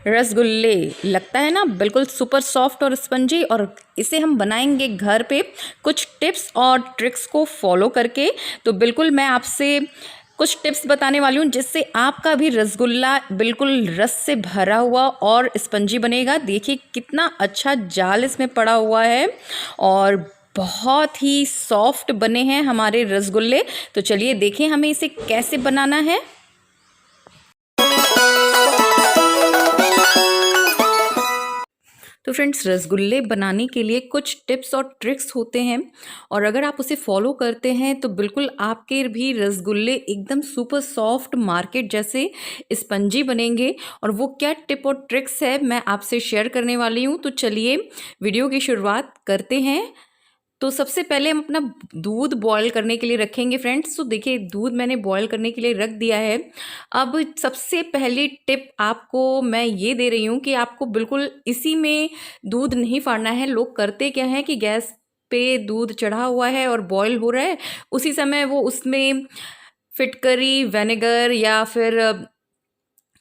रसगुल्ले लगता है ना बिल्कुल सुपर सॉफ्ट और स्पंजी। और इसे हम बनाएंगे घर पे कुछ टिप्स और ट्रिक्स को फॉलो करके। तो बिल्कुल मैं आपसे कुछ टिप्स बताने वाली हूँ जिससे आपका भी रसगुल्ला बिल्कुल रस से भरा हुआ और स्पंजी बनेगा। देखिए कितना अच्छा जाल इसमें पड़ा हुआ है और बहुत ही सॉफ्ट बने हैं हमारे रसगुल्ले। तो चलिए देखें हमें इसे कैसे बनाना है। तो फ्रेंड्स, रसगुल्ले बनाने के लिए कुछ टिप्स और ट्रिक्स होते हैं और अगर आप उसे फॉलो करते हैं तो बिल्कुल आपके भी रसगुल्ले एकदम सुपर सॉफ्ट मार्केट जैसे स्पंजी बनेंगे। और वो क्या टिप और ट्रिक्स है मैं आपसे शेयर करने वाली हूँ। तो चलिए वीडियो की शुरुआत करते हैं। तो सबसे पहले हम अपना दूध बॉईल करने के लिए रखेंगे फ्रेंड्स। तो देखिए दूध मैंने बॉईल करने के लिए रख दिया है। अब सबसे पहली टिप आपको मैं ये दे रही हूँ कि आपको बिल्कुल इसी में दूध नहीं फाड़ना है। लोग करते क्या है कि गैस पे दूध चढ़ा हुआ है और बॉईल हो रहा है, उसी समय वो उसमें फिटकरी विनेगर या फिर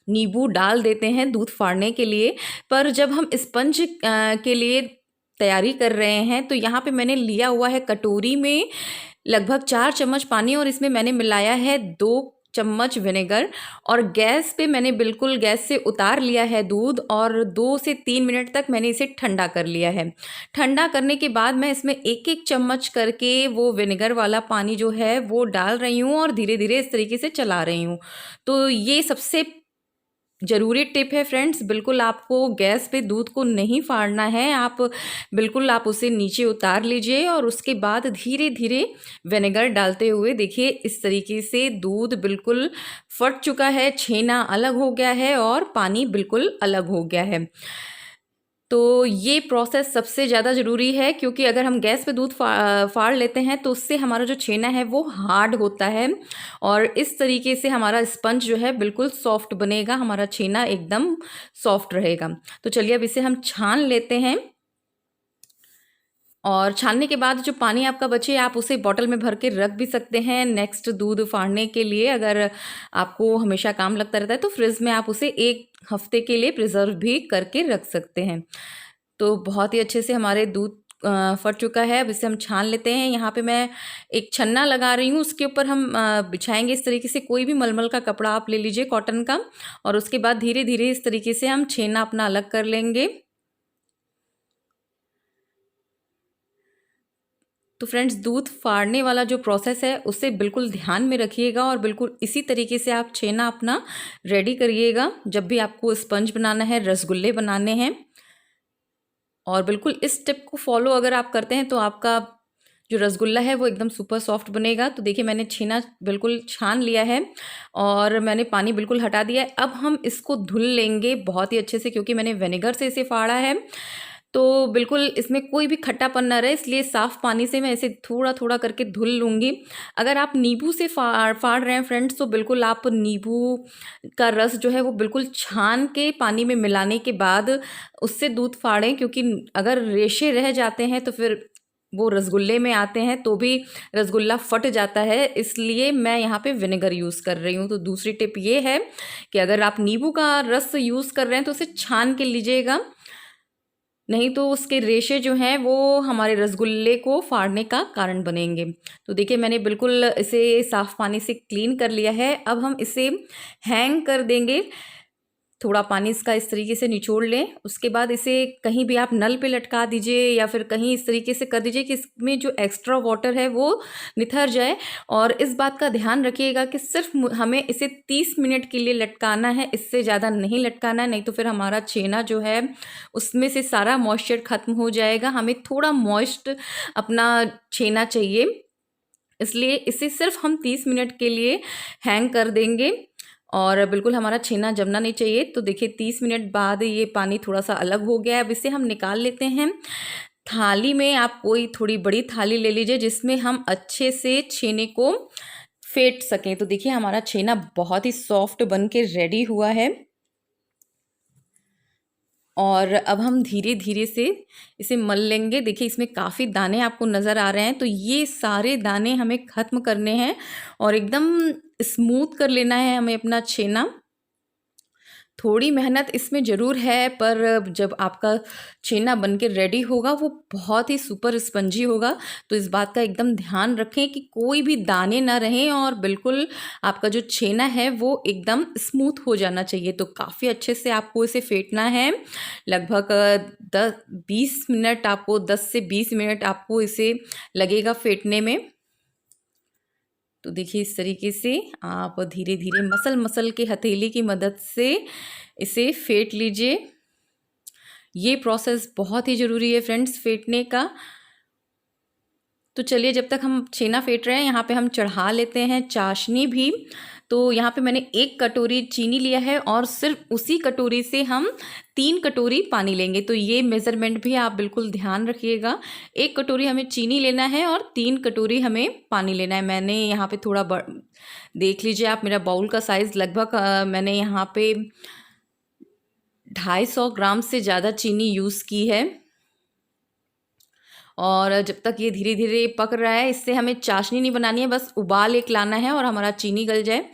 नींबू डाल देते हैं दूध फाड़ने के लिए। पर जब हम स्पंज के लिए तैयारी कर रहे हैं तो यहाँ पे मैंने लिया हुआ है कटोरी में लगभग 4 चम्मच पानी और इसमें मैंने मिलाया है 2 चम्मच विनेगर। और गैस पे मैंने बिल्कुल गैस से उतार लिया है दूध और 2 से 3 मिनट तक मैंने इसे ठंडा कर लिया है। ठंडा करने के बाद मैं इसमें एक एक चम्मच करके वो विनेगर वाला पानी जो है वो डाल रही हूँ और धीरे धीरे इस तरीके से चला रही हूँ। तो ये सबसे ज़रूरी टिप है फ्रेंड्स। बिल्कुल आपको गैस पे दूध को नहीं फाड़ना है। आप उसे नीचे उतार लीजिए और उसके बाद धीरे धीरे विनेगर डालते हुए देखिए इस तरीके से दूध बिल्कुल फट चुका है, छेना अलग हो गया है और पानी बिल्कुल अलग हो गया है। तो ये प्रोसेस सबसे ज़्यादा ज़रूरी है क्योंकि अगर हम गैस पे दूध फाड़ लेते हैं तो उससे हमारा जो छेना है वो हार्ड होता है और इस तरीके से हमारा स्पंज जो है बिल्कुल सॉफ्ट बनेगा, हमारा छेना एकदम सॉफ्ट रहेगा। तो चलिए अब इसे हम छान लेते हैं और छानने के बाद जो पानी आपका बचे आप उसे बॉटल में भर के रख भी सकते हैं नेक्स्ट दूध फाड़ने के लिए। अगर आपको हमेशा काम लगता रहता है तो फ्रिज में आप उसे 1 हफ्ते के लिए प्रिजर्व भी करके रख सकते हैं। तो बहुत ही अच्छे से हमारे दूध फट चुका है। अब इसे हम छान लेते हैं। यहाँ पे मैं एक छन्ना लगा रही हूँ, उसके ऊपर हम बिछाएंगे इस तरीके से। कोई भी मलमल का कपड़ा आप ले लीजिए कॉटन का और उसके बाद धीरे धीरे इस तरीके से हम छेना अपना अलग कर लेंगे। तो फ्रेंड्स, दूध फाड़ने वाला जो प्रोसेस है उसे बिल्कुल ध्यान में रखिएगा और बिल्कुल इसी तरीके से आप छेना अपना रेडी करिएगा जब भी आपको स्पंज बनाना है, रसगुल्ले बनाने हैं। और बिल्कुल इस टिप को फॉलो अगर आप करते हैं तो आपका जो रसगुल्ला है वो एकदम सुपर सॉफ्ट बनेगा। तो देखिए मैंने छेना बिल्कुल छान लिया है और मैंने पानी बिल्कुल हटा दिया है। अब हम इसको धुल लेंगे बहुत ही अच्छे से क्योंकि मैंने विनेगर से इसे फाड़ा है। तो बिल्कुल इसमें कोई भी खट्टापन ना रहे, इसलिए साफ़ पानी से मैं इसे थोड़ा थोड़ा करके धुल लूँगी। अगर आप नींबू से फाड़ रहे हैं फ्रेंड्स तो बिल्कुल आप नींबू का रस जो है वो बिल्कुल छान के पानी में मिलाने के बाद उससे दूध फाड़ें, क्योंकि अगर रेशे रह जाते हैं तो फिर वो रसगुल्ले में आते हैं तो भी रसगुल्ला फट जाता है। इसलिए मैं यहाँ पे विनेगर यूज़ कर रही हूँ। तो दूसरी टिप ये है कि अगर आप नींबू का रस यूज़ कर रहे हैं तो उसे छान के लीजिएगा, नहीं तो उसके रेशे जो हैं वो हमारे रसगुल्ले को फाड़ने का कारण बनेंगे। तो देखिए मैंने बिल्कुल इसे साफ़ पानी से क्लीन कर लिया है। अब हम इसे हैंग कर देंगे। थोड़ा पानी इसका इस तरीके से निचोड़ लें, उसके बाद इसे कहीं भी आप नल पे लटका दीजिए या फिर कहीं इस तरीके से कर दीजिए कि इसमें जो एक्स्ट्रा वाटर है वो निथर जाए। और इस बात का ध्यान रखिएगा कि सिर्फ हमें इसे 30 मिनट के लिए लटकाना है, इससे ज़्यादा नहीं लटकाना है, नहीं तो फिर हमारा छेना जो है उसमें से सारा मॉइस्चर ख़त्म हो जाएगा। हमें थोड़ा मॉइस्ट अपना छेना चाहिए, इसलिए इसे सिर्फ हम 30 मिनट के लिए हैंग कर देंगे और बिल्कुल हमारा छेना जमना नहीं चाहिए। तो देखिए 30 मिनट बाद ये पानी थोड़ा सा अलग हो गया है। अब इसे हम निकाल लेते हैं। थाली में आप कोई थोड़ी बड़ी थाली ले लीजिए जिसमें हम अच्छे से छेने को फेंट सकें। तो देखिए हमारा छेना बहुत ही सॉफ्ट बन के रेडी हुआ है और अब हम धीरे धीरे से इसे मल लेंगे। देखिए इसमें काफ़ी दाने आपको नज़र आ रहे हैं, तो ये सारे दाने हमें ख़त्म करने हैं और एकदम स्मूथ कर लेना है हमें अपना छेना। थोड़ी मेहनत इसमें ज़रूर है, पर जब आपका छेना बन के रेडी होगा वो बहुत ही सुपर स्पंजी होगा। तो इस बात का एकदम ध्यान रखें कि कोई भी दाने ना रहें और बिल्कुल आपका जो छेना है वो एकदम स्मूथ हो जाना चाहिए। तो काफ़ी अच्छे से आपको इसे फेंटना है, लगभग 10 से 20 मिनट आपको इसे लगेगा फेंटने में। तो देखिए इस तरीके से आप धीरे धीरे मसल मसल के हथेली की मदद से इसे फेंट लीजिए। ये प्रोसेस बहुत ही ज़रूरी है फ्रेंड्स फेंटने का। तो चलिए जब तक हम छेना फेंट रहे हैं यहाँ पे हम चढ़ा लेते हैं चाशनी भी। तो यहाँ पे मैंने 1 कटोरी चीनी लिया है और सिर्फ उसी कटोरी से हम 3 कटोरी पानी लेंगे। तो ये मेज़रमेंट भी आप बिल्कुल ध्यान रखिएगा। 1 कटोरी हमें चीनी लेना है और 3 कटोरी हमें पानी लेना है। मैंने यहाँ पे थोड़ा देख लीजिए आप, मेरा बाउल का साइज़ लगभग मैंने यहाँ पे 250 ग्राम से ज़्यादा चीनी यूज़ की है। और जब तक ये धीरे धीरे पक रहा है, इससे हमें चाशनी नहीं बनानी है, बस उबाल एक लाना है और हमारा चीनी गल जाए।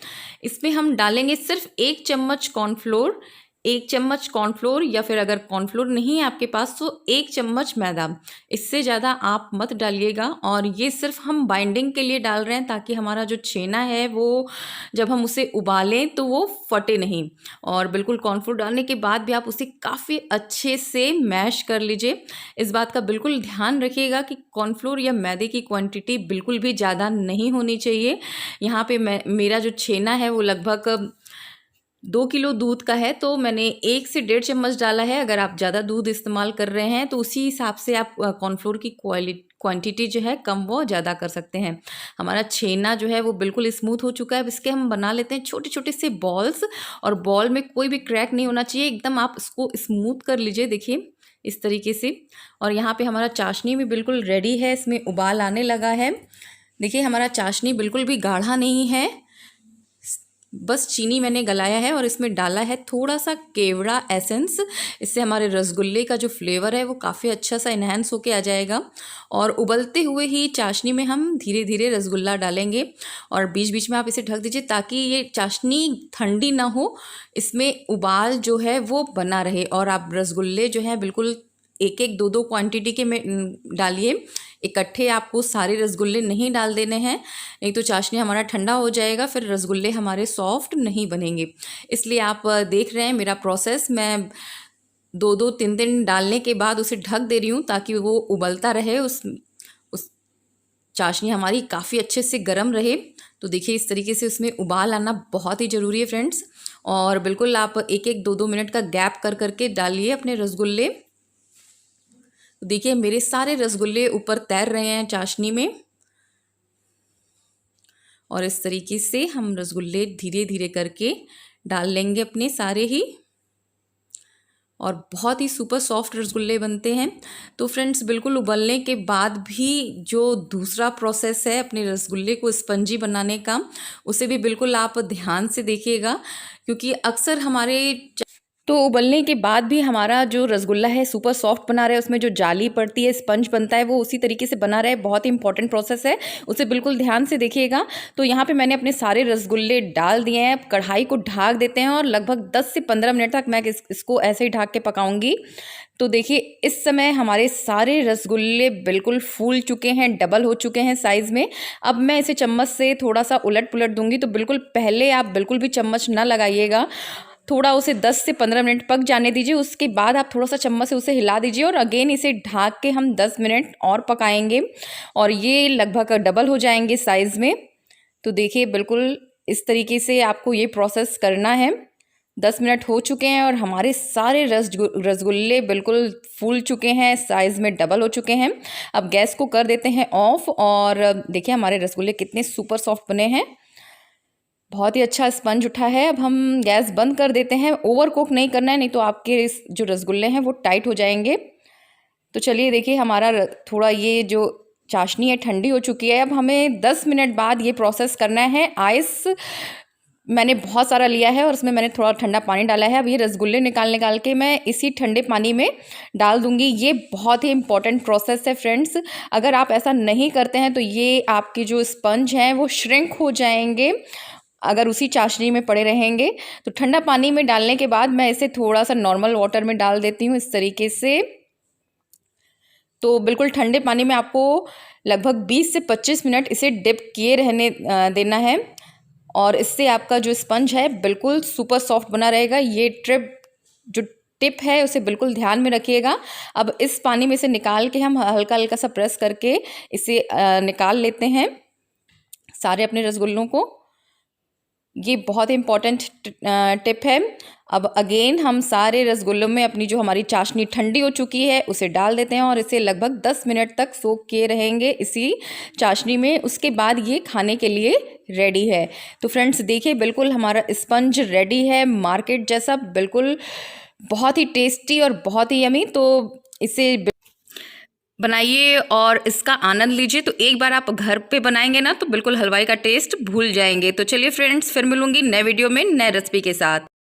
इसमें हम डालेंगे सिर्फ 1 चम्मच कॉर्नफ्लोर, 1 चम्मच कॉर्नफ्लोर, या फिर अगर कॉर्नफ्लोर नहीं है आपके पास तो 1 चम्मच मैदा। इससे ज़्यादा आप मत डालिएगा। और ये सिर्फ हम बाइंडिंग के लिए डाल रहे हैं ताकि हमारा जो छेना है वो जब हम उसे उबालें तो वो फटे नहीं। और बिल्कुल कॉर्नफ्लोर डालने के बाद भी आप उसे काफ़ी अच्छे से मैश कर लीजिए। इस बात का बिल्कुल ध्यान रखिएगा कि कॉर्नफ्लोर या मैदे की क्वांटिटी बिल्कुल भी ज़्यादा नहीं होनी चाहिए। यहाँ पे मेरा जो छेना है वो लगभग 2 किलो दूध का है, तो मैंने 1 से 1.5 चम्मच डाला है। अगर आप ज़्यादा दूध इस्तेमाल कर रहे हैं तो उसी हिसाब से आप कॉर्नफ्लोर की क्वांटिटी जो है कम व ज़्यादा कर सकते हैं। हमारा छेना जो है वो बिल्कुल स्मूथ हो चुका है। अब इसके हम बना लेते हैं छोटे छोटे से बॉल्स, और बॉल में कोई भी क्रैक नहीं होना चाहिए, एकदम आप इसको स्मूथ कर लीजिए। देखिए इस तरीके से। और यहाँ पे हमारा चाशनी भी बिल्कुल रेडी है, इसमें उबाल आने लगा है। देखिए हमारा चाशनी बिल्कुल भी गाढ़ा नहीं है, बस चीनी मैंने गलाया है और इसमें डाला है थोड़ा सा केवड़ा एसेंस। इससे हमारे रसगुल्ले का जो फ्लेवर है वो काफ़ी अच्छा सा इन्हेंस होके आ जाएगा। और उबलते हुए ही चाशनी में हम धीरे धीरे रसगुल्ला डालेंगे और बीच बीच में आप इसे ढक दीजिए ताकि ये चाशनी ठंडी ना हो, इसमें उबाल जो है वो बना रहे। और आप रसगुल्ले जो है बिल्कुल 1-1, 2-2 क्वांटिटी के में डालिए। इकट्ठे आपको सारे रसगुल्ले नहीं डाल देने हैं, नहीं तो चाशनी हमारा ठंडा हो जाएगा, फिर रसगुल्ले हमारे सॉफ्ट नहीं बनेंगे। इसलिए आप देख रहे हैं मेरा प्रोसेस, मैं 2-2, 3 डालने के बाद उसे ढक दे रही हूँ ताकि वो उबलता रहे, उस चाशनी हमारी काफ़ी अच्छे से गर्म रहे। तो देखिए इस तरीके से उसमें उबाल आना बहुत ही ज़रूरी है फ्रेंड्स। और बिल्कुल आप 1-1, 2-2 मिनट का गैप कर करके डालिए अपने रसगुल्ले। देखिए मेरे सारे रसगुल्ले ऊपर तैर रहे हैं चाशनी में। और इस तरीके से हम रसगुल्ले धीरे धीरे करके डाल लेंगे अपने सारे ही, और बहुत ही सुपर सॉफ्ट रसगुल्ले बनते हैं। तो फ्रेंड्स बिल्कुल उबलने के बाद भी जो दूसरा प्रोसेस है अपने रसगुल्ले को स्पंजी बनाने का, उसे भी बिल्कुल आप ध्यान से देखिएगा, क्योंकि अक्सर हमारे तो उबलने के बाद भी हमारा जो रसगुल्ला है सुपर सॉफ्ट बना रहे, उसमें जो जाली पड़ती है, स्पंज बनता है, वो उसी तरीके से बना रहे। बहुत ही इंपॉर्टेंट प्रोसेस है, उसे बिल्कुल ध्यान से देखिएगा। तो यहाँ पे मैंने अपने सारे रसगुल्ले डाल दिए हैं। कढ़ाई को ढक देते हैं और लगभग 10 से 15 मिनट तक मैं इसको ऐसे ही ढक के पकाऊंगी। तो देखिए इस समय हमारे सारे रसगुल्ले बिल्कुल फूल चुके हैं, डबल हो चुके हैं साइज़ में। अब मैं इसे चम्मच से थोड़ा सा उलट पुलट दूंगी। तो बिल्कुल पहले आप बिल्कुल भी चम्मच ना लगाइएगा, थोड़ा उसे 10 से 15 मिनट पक जाने दीजिए। उसके बाद आप थोड़ा सा चम्मच से उसे हिला दीजिए और अगेन इसे ढक के हम 10 मिनट और पकाएंगे और ये लगभग डबल हो जाएंगे साइज़ में। तो देखिए बिल्कुल इस तरीके से आपको ये प्रोसेस करना है। 10 मिनट हो चुके हैं और हमारे सारे रसगुल्ले बिल्कुल फूल चुके हैं, साइज़ में डबल हो चुके हैं। अब गैस को कर देते हैं ऑफ और देखिए हमारे रसगुल्ले कितने सुपर सॉफ्ट बने हैं, बहुत ही अच्छा स्पंज उठा है। अब हम गैस बंद कर देते हैं। ओवर कुक नहीं करना है, नहीं तो आपके जो रसगुल्ले हैं वो टाइट हो जाएंगे। तो चलिए देखिए हमारा थोड़ा ये जो चाशनी है ठंडी हो चुकी है। अब हमें 10 मिनट बाद ये प्रोसेस करना है। आइस मैंने बहुत सारा लिया है और उसमें मैंने थोड़ा ठंडा पानी डाला है। अब ये रसगुल्ले निकाल के मैं इसी ठंडे पानी में डाल दूंगी। ये बहुत ही इंपॉर्टेंट प्रोसेस है फ्रेंड्स। अगर आप ऐसा नहीं करते हैं तो ये आपके जो स्पंज हैं वो श्रिंक हो जाएंगे अगर उसी चाशनी में पड़े रहेंगे। तो ठंडा पानी में डालने के बाद मैं इसे थोड़ा सा नॉर्मल वाटर में डाल देती हूँ इस तरीके से। तो बिल्कुल ठंडे पानी में आपको लगभग 20 से 25 मिनट इसे डिप किए रहने देना है और इससे आपका जो स्पंज है बिल्कुल सुपर सॉफ्ट बना रहेगा। ये टिप है उसे बिल्कुल ध्यान में रखिएगा। अब इस पानी में से निकाल के हम हल्का हल्का सा प्रेस करके इसे निकाल लेते हैं सारे अपने रसगुल्लों को। ये बहुत ही इम्पॉर्टेंट टिप है। अब अगेन हम सारे रसगुल्लों में अपनी जो हमारी चाशनी ठंडी हो चुकी है उसे डाल देते हैं और इसे लगभग 10 मिनट तक सोक किए रहेंगे इसी चाशनी में। उसके बाद ये खाने के लिए रेडी है। तो फ्रेंड्स देखिए बिल्कुल हमारा स्पंज रेडी है, मार्केट जैसा, बिल्कुल बहुत ही टेस्टी और बहुत ही यमी। तो इसे बनाइए और इसका आनंद लीजिए। तो एक बार आप घर पे बनाएंगे ना तो बिल्कुल हलवाई का टेस्ट भूल जाएंगे। तो चलिए फ्रेंड्स, फिर मिलूंगी नए वीडियो में नए रेसिपी के साथ।